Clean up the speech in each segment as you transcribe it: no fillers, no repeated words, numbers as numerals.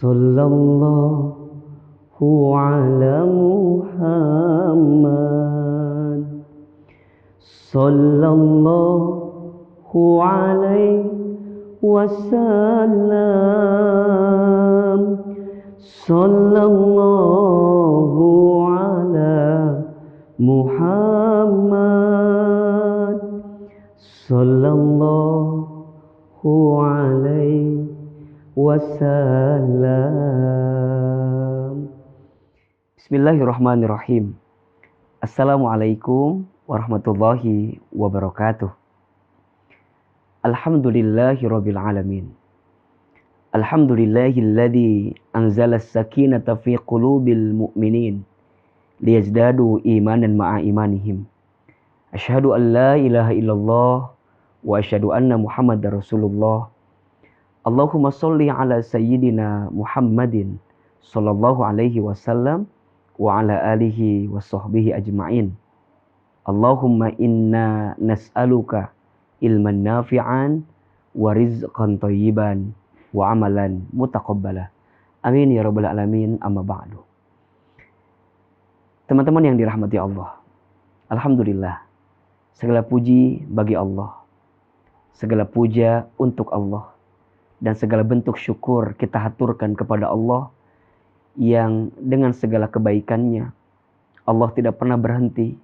Sallallahu ala Muhammad. Sallallahu alaihi wasallam. Sallallahu ala Muhammad. Sallallahu alaihi wasallam. Bismillahirrahmanirrahim. Assalamualaikum warahmatullahi wabarakatuh. Alhamdulillahirabbil alamin. Alhamdulillahilladzi anzala as-sakinata fi qulubil mu'minin liyazdadu imanan ma'a imanihim. Asyhadu an la ilaha illallah wa asyhadu anna Muhammadar Rasulullah. Allahumma sholli ala sayyidina Muhammadin sallallahu alaihi wasallam wa ala alihi wa sahbihi ajma'in. Allahumma inna nas'aluka ilman nafi'an wa rizqan thayyiban wa amalan mutaqabbala. Amin ya rabbal alamin, amma ba'du. Teman-teman yang dirahmati Allah, alhamdulillah, segala puji bagi Allah, segala puja untuk Allah, dan segala bentuk syukur kita haturkan kepada Allah yang dengan segala kebaikannya Allah tidak pernah berhenti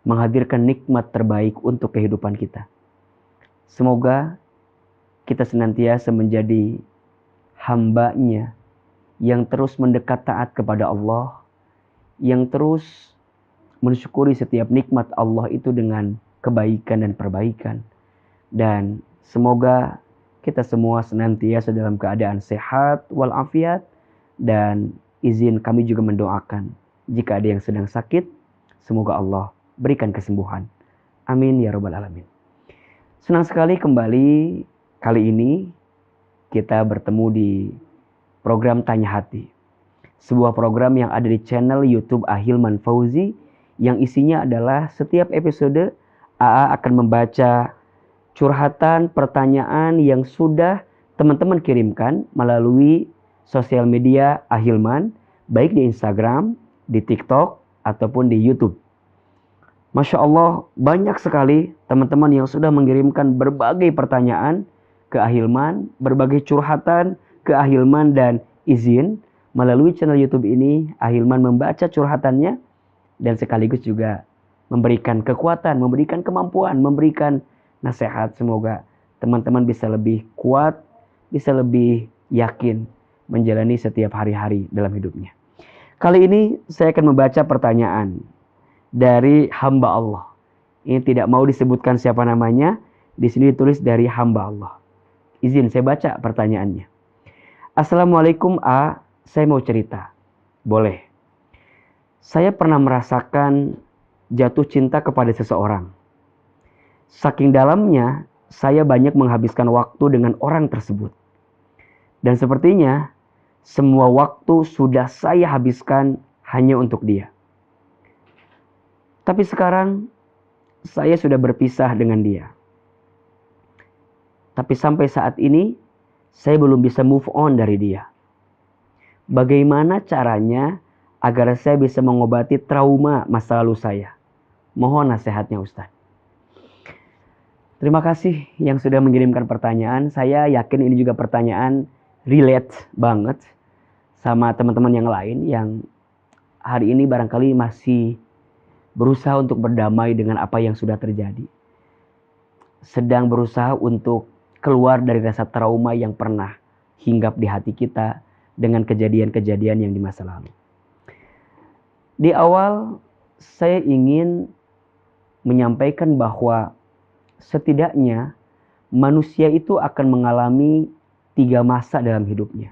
menghadirkan nikmat terbaik untuk kehidupan kita. Semoga kita senantiasa menjadi hamba-Nya yang terus mendekat taat kepada Allah, yang terus mensyukuri setiap nikmat Allah itu dengan kebaikan dan perbaikan. Dan semoga kita semua senantiasa dalam keadaan sehat walafiat, dan izin kami juga mendoakan jika ada yang sedang sakit, semoga Allah berikan kesembuhan. Amin ya rabbal alamin. Senang sekali kembali kali ini kita bertemu di program Tanya Hati. Sebuah program yang ada di channel YouTube Ahilman Fauzi, yang isinya adalah setiap episode AA akan membaca curhatan, pertanyaan yang sudah teman-teman kirimkan melalui sosial media Ahilman, baik di Instagram, di TikTok, ataupun di YouTube. Masya Allah, banyak sekali teman-teman yang sudah mengirimkan berbagai pertanyaan ke Ahilman, berbagai curhatan ke Ahilman, dan izin melalui channel YouTube ini Ahilman membaca curhatannya dan sekaligus juga memberikan kekuatan, memberikan kemampuan, memberikan nasihat. Semoga teman-teman bisa lebih kuat, bisa lebih yakin menjalani setiap hari-hari dalam hidupnya. Kali ini saya akan membaca pertanyaan dari hamba Allah. Ini tidak mau disebutkan siapa namanya. Di sini ditulis dari hamba Allah. Izin saya baca pertanyaannya. Assalamualaikum A, saya mau cerita. Boleh. Saya pernah merasakan jatuh cinta kepada seseorang. Saking dalamnya, saya banyak menghabiskan waktu dengan orang tersebut. Dan sepertinya, semua waktu sudah saya habiskan hanya untuk dia. Tapi sekarang, saya sudah berpisah dengan dia. Tapi sampai saat ini, saya belum bisa move on dari dia. Bagaimana caranya agar saya bisa mengobati trauma masa lalu saya? Mohon nasihatnya Ustaz. Terima kasih yang sudah mengirimkan pertanyaan. Saya yakin ini juga pertanyaan relate banget sama teman-teman yang lain yang hari ini barangkali masih berusaha untuk berdamai dengan apa yang sudah terjadi. Sedang berusaha untuk keluar dari rasa trauma yang pernah hinggap di hati kita dengan kejadian-kejadian yang di masa lalu. Di awal saya ingin menyampaikan bahwa setidaknya manusia itu akan mengalami 3 masa dalam hidupnya.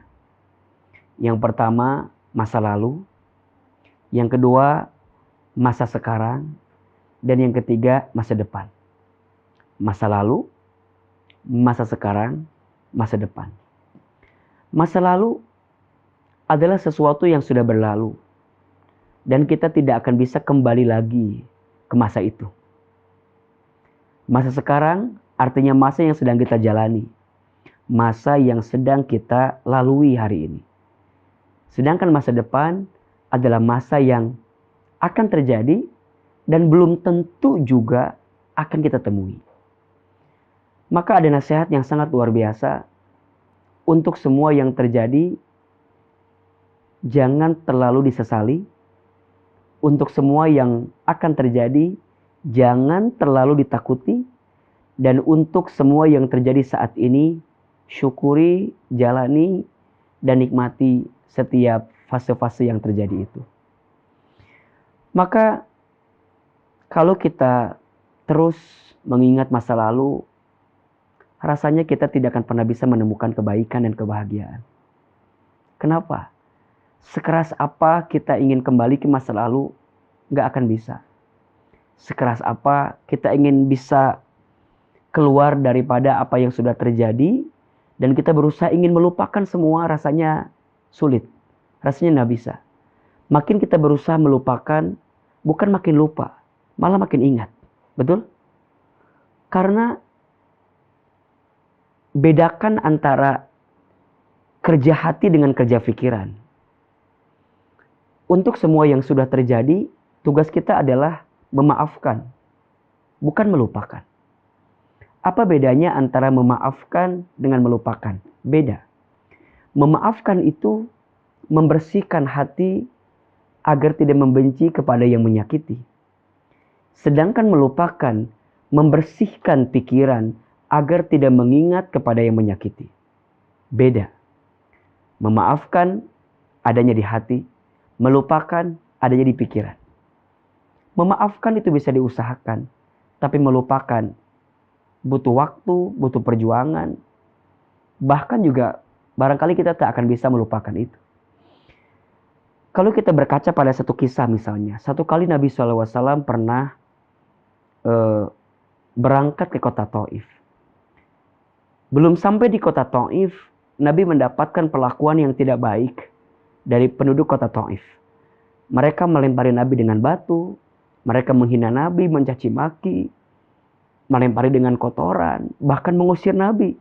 Yang pertama, masa lalu. Yang kedua, masa sekarang. Dan yang ketiga, masa depan. Masa lalu, masa sekarang, masa depan. Masa lalu adalah sesuatu yang sudah berlalu. Dan kita tidak akan bisa kembali lagi ke masa itu. Masa sekarang artinya masa yang sedang kita jalani. Masa yang sedang kita lalui hari ini. Sedangkan masa depan adalah masa yang akan terjadi dan belum tentu juga akan kita temui. Maka ada nasihat yang sangat luar biasa untuk semua yang terjadi. Jangan terlalu disesali. Untuk semua yang akan terjadi, jangan terlalu ditakuti. Dan untuk semua yang terjadi saat ini, syukuri, jalani, dan nikmati setiap fase-fase yang terjadi itu. Maka kalau kita terus mengingat masa lalu, rasanya kita tidak akan pernah bisa menemukan kebaikan dan kebahagiaan. Kenapa? Sekeras apa kita ingin kembali ke masa lalu, gak akan bisa. Sekeras apa kita ingin bisa keluar daripada apa yang sudah terjadi, dan kita berusaha ingin melupakan semua, rasanya sulit. Rasanya gak bisa. Makin kita berusaha melupakan, bukan makin lupa, malah makin ingat. Betul? Karena bedakan antara kerja hati dengan kerja pikiran. Untuk semua yang sudah terjadi, tugas kita adalah memaafkan, bukan melupakan. Apa bedanya antara memaafkan dengan melupakan? Beda. Memaafkan itu membersihkan hati agar tidak membenci kepada yang menyakiti. Sedangkan melupakan membersihkan pikiran agar tidak mengingat kepada yang menyakiti. Beda. Memaafkan adanya di hati, melupakan adanya di pikiran. Memaafkan itu bisa diusahakan, tapi melupakan butuh waktu, butuh perjuangan. Bahkan juga barangkali kita tak akan bisa melupakan itu. Kalau kita berkaca pada satu kisah misalnya, satu kali Nabi SAW pernah berangkat ke kota Taif. Belum sampai di kota Taif, Nabi mendapatkan perlakuan yang tidak baik dari penduduk kota Taif. Mereka melempari Nabi dengan batu, mereka menghina Nabi, mencaci maki, melempari dengan kotoran, bahkan mengusir Nabi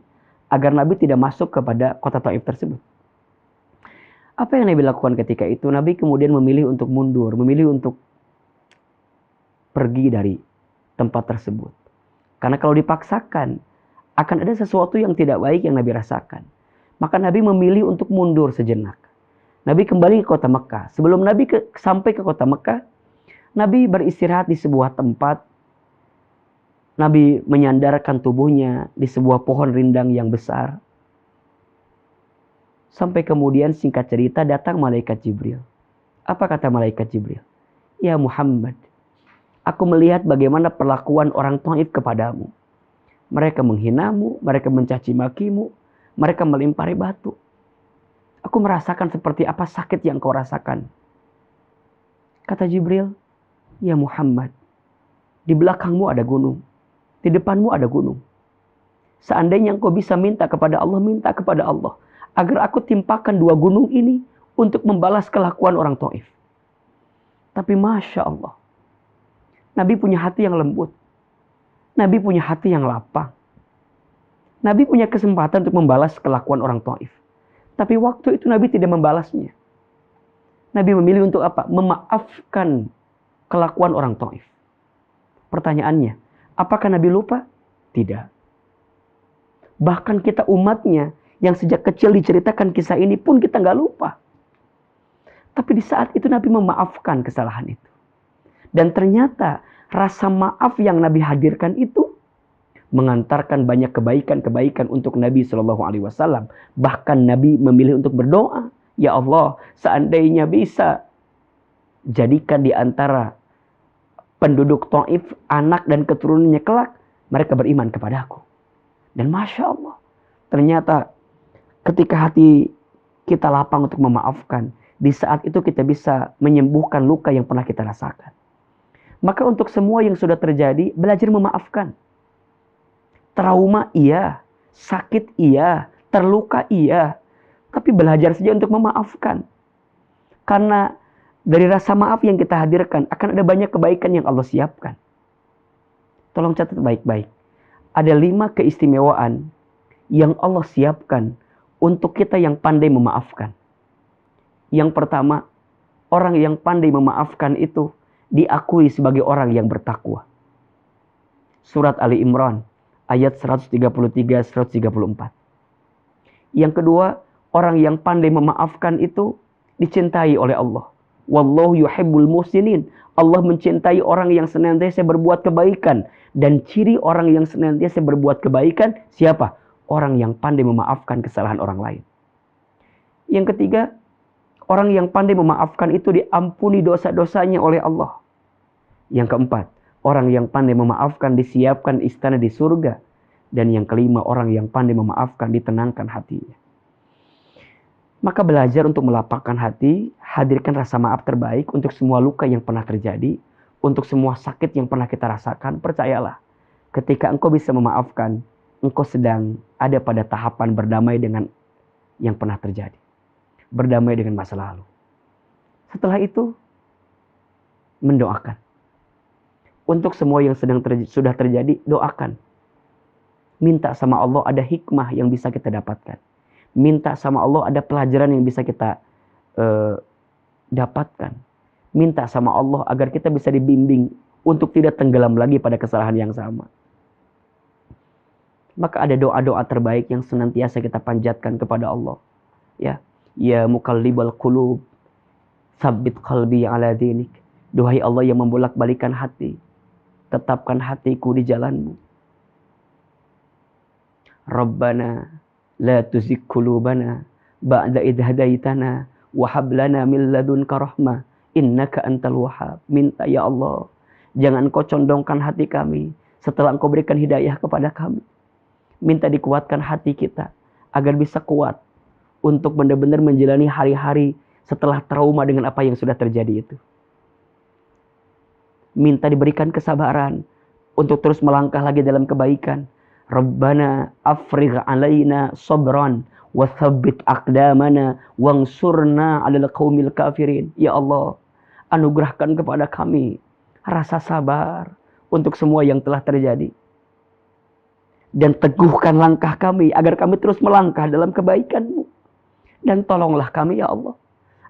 agar Nabi tidak masuk kepada kota Taif tersebut. Apa yang Nabi lakukan ketika itu? Nabi kemudian memilih untuk mundur, memilih untuk pergi dari tempat tersebut. Karena kalau dipaksakan, akan ada sesuatu yang tidak baik yang Nabi rasakan. Maka Nabi memilih untuk mundur sejenak. Nabi kembali ke kota Mekah. Sebelum Nabi sampai ke kota Mekah, Nabi beristirahat di sebuah tempat. Nabi menyandarkan tubuhnya di sebuah pohon rindang yang besar. Sampai kemudian singkat cerita datang malaikat Jibril. Apa kata malaikat Jibril? Ya Muhammad, aku melihat bagaimana perlakuan orang Taif kepadamu. Mereka menghinamu, mereka mencaci makimu, mereka melempari batu. Aku merasakan seperti apa sakit yang kau rasakan. Kata Jibril, ya Muhammad, di belakangmu ada gunung, di depanmu ada gunung. Seandainya engkau bisa minta kepada Allah, minta kepada Allah, agar aku timpakan dua gunung ini untuk membalas kelakuan orang Taif. Tapi Masya Allah, Nabi punya hati yang lembut. Nabi punya hati yang lapang. Nabi punya kesempatan untuk membalas kelakuan orang Taif. Tapi waktu itu Nabi tidak membalasnya. Nabi memilih untuk apa? Memaafkan kelakuan orang Taif. Pertanyaannya, apakah Nabi lupa? Tidak. Bahkan kita umatnya yang sejak kecil diceritakan kisah ini pun kita nggak lupa. Tapi di saat itu Nabi memaafkan kesalahan itu. Dan ternyata rasa maaf yang Nabi hadirkan itu mengantarkan banyak kebaikan-kebaikan untuk Nabi SAW. Bahkan Nabi memilih untuk berdoa, ya Allah, seandainya bisa jadikan di antara penduduk Taif anak dan keturunannya kelak, mereka beriman kepadaku. Dan Masya Allah, ternyata ketika hati kita lapang untuk memaafkan, di saat itu kita bisa menyembuhkan luka yang pernah kita rasakan. Maka untuk semua yang sudah terjadi, belajar memaafkan. Trauma iya, sakit iya, terluka iya. Tapi belajar saja untuk memaafkan. Karena dari rasa maaf yang kita hadirkan, akan ada banyak kebaikan yang Allah siapkan. Tolong catat baik-baik. Ada 5 keistimewaan yang Allah siapkan untuk kita yang pandai memaafkan. Yang pertama, orang yang pandai memaafkan itu diakui sebagai orang yang bertakwa. Surat Ali Imran ayat 133-134. Yang kedua, orang yang pandai memaafkan itu dicintai oleh Allah. Wallahu yuhibbul muhsinin. Allah mencintai orang yang senantiasa berbuat kebaikan. Dan ciri orang yang senantiasa berbuat kebaikan, siapa? Orang yang pandai memaafkan kesalahan orang lain. Yang ketiga, orang yang pandai memaafkan itu diampuni dosa-dosanya oleh Allah. Yang keempat, orang yang pandai memaafkan disiapkan istana di surga. Dan yang kelima, orang yang pandai memaafkan ditenangkan hatinya. Maka belajar untuk melapangkan hati, hadirkan rasa maaf terbaik untuk semua luka yang pernah terjadi, untuk semua sakit yang pernah kita rasakan. Percayalah, ketika engkau bisa memaafkan, engkau sedang ada pada tahapan berdamai dengan yang pernah terjadi. Berdamai dengan masa lalu. Setelah itu, mendoakan. Untuk semua yang sudah terjadi, doakan. Minta sama Allah ada hikmah yang bisa kita dapatkan. Minta sama Allah ada pelajaran yang bisa kita dapatkan. Minta sama Allah agar kita bisa dibimbing untuk tidak tenggelam lagi pada kesalahan yang sama. Maka ada doa-doa terbaik yang senantiasa kita panjatkan kepada Allah. Ya muqallibal qulub, tsabbit qalbi ala dinik. Duhai Allah yang membolak-balikan hati, tetapkan hatiku di jalanmu. Rabbana la tuzigh qulubana ba'da idh hadaitana wa hab lana min ladunka rahmah innaka antal wahhab. Minta ya Allah, jangan kau condongkan hati kami setelah engkau berikan hidayah kepada kami. Minta dikuatkan hati kita agar bisa kuat untuk benar-benar menjalani hari-hari setelah trauma dengan apa yang sudah terjadi itu. Minta diberikan kesabaran untuk terus melangkah lagi dalam kebaikan. Rabbana afrigh alaina sabran wa tsabbit aqdamana wansurna 'alal qaumil kafirin. Ya Allah, anugerahkan kepada kami rasa sabar untuk semua yang telah terjadi. Dan teguhkan langkah kami agar kami terus melangkah dalam kebaikan-Mu. Dan tolonglah kami ya Allah,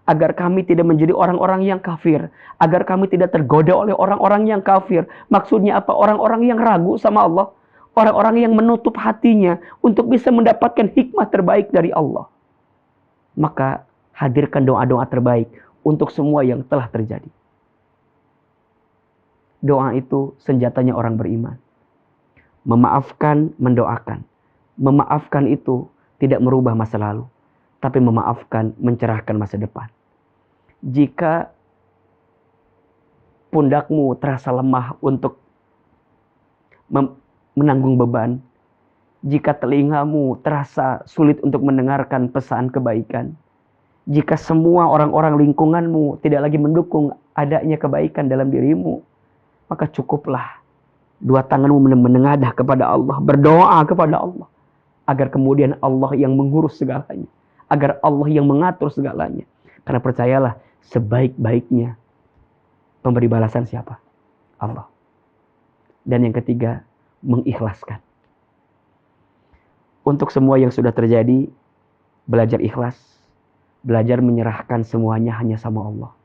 agar kami tidak menjadi orang-orang yang kafir, agar kami tidak tergoda oleh orang-orang yang kafir. Maksudnya apa? Orang-orang yang ragu sama Allah. Orang-orang yang menutup hatinya untuk bisa mendapatkan hikmah terbaik dari Allah. Maka hadirkan doa-doa terbaik untuk semua yang telah terjadi. Doa itu senjatanya orang beriman. Memaafkan, mendoakan. Memaafkan itu tidak merubah masa lalu, tapi memaafkan mencerahkan masa depan. Jika pundakmu terasa lemah untuk menanggung beban, jika telingamu terasa sulit untuk mendengarkan pesan kebaikan, jika semua orang-orang lingkunganmu tidak lagi mendukung adanya kebaikan dalam dirimu, maka cukuplah dua tanganmu menengadah kepada Allah, berdoa kepada Allah, agar kemudian Allah yang mengurus segalanya, agar Allah yang mengatur segalanya. Karena percayalah, sebaik-baiknya pemberi balasan siapa? Allah. Dan yang ketiga, mengikhlaskan. Untuk semua yang sudah terjadi, belajar ikhlas, belajar menyerahkan semuanya hanya sama Allah.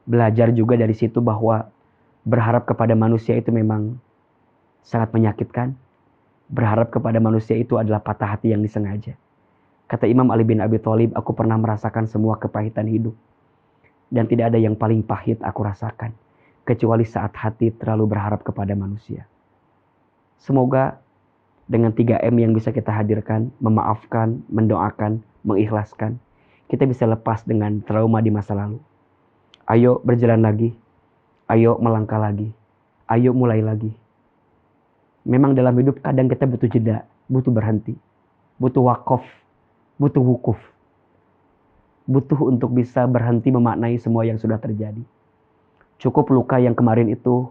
Belajar juga dari situ bahwa berharap kepada manusia itu memang sangat menyakitkan. Berharap kepada manusia itu adalah patah hati yang disengaja. Kata Imam Ali bin Abi Thalib, aku pernah merasakan semua kepahitan hidup. Dan tidak ada yang paling pahit aku rasakan, kecuali saat hati terlalu berharap kepada manusia. Semoga dengan 3M yang bisa kita hadirkan, memaafkan, mendoakan, mengikhlaskan, kita bisa lepas dengan trauma di masa lalu. Ayo berjalan lagi, ayo melangkah lagi, ayo mulai lagi. Memang dalam hidup kadang kita butuh jeda, butuh berhenti, butuh wakaf, butuh wukuf. Butuh untuk bisa berhenti memaknai semua yang sudah terjadi. Cukup luka yang kemarin itu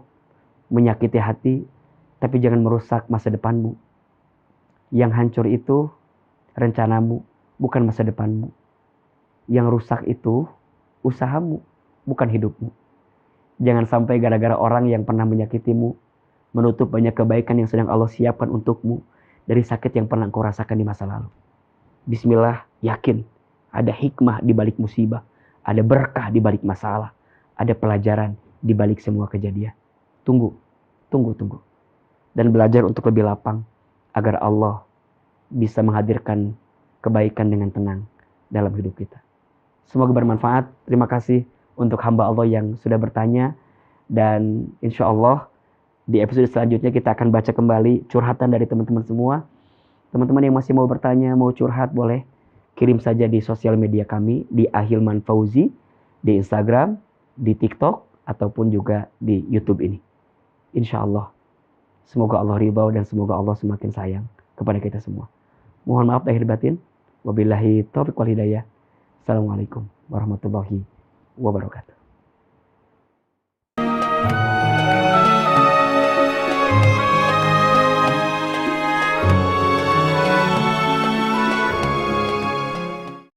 menyakiti hati, tapi jangan merusak masa depanmu. Yang hancur itu rencanamu, bukan masa depanmu. Yang rusak itu usahamu, bukan hidupmu. Jangan sampai gara-gara orang yang pernah menyakitimu, menutup banyak kebaikan yang sedang Allah siapkan untukmu dari sakit yang pernah kau rasakan di masa lalu. Bismillah, yakin Ada hikmah di balik musibah, ada berkah di balik masalah, ada pelajaran di balik semua kejadian. Tunggu, tunggu. Dan belajar untuk lebih lapang agar Allah bisa menghadirkan kebaikan dengan tenang dalam hidup kita. Semoga bermanfaat. Terima kasih untuk hamba Allah yang sudah bertanya. Dan insya Allah di episode selanjutnya kita akan baca kembali curhatan dari teman-teman semua. Teman-teman yang masih mau bertanya, mau curhat, boleh kirim saja di sosial media kami, di Ahilman Fauzi, di Instagram, di TikTok, ataupun juga di YouTube ini. Insya Allah. Semoga Allah ridha dan semoga Allah semakin sayang kepada kita semua. Mohon maaf lahir batin. Wabillahi taufiq wal hidayah. Assalamualaikum warahmatullahi wabarakatuh.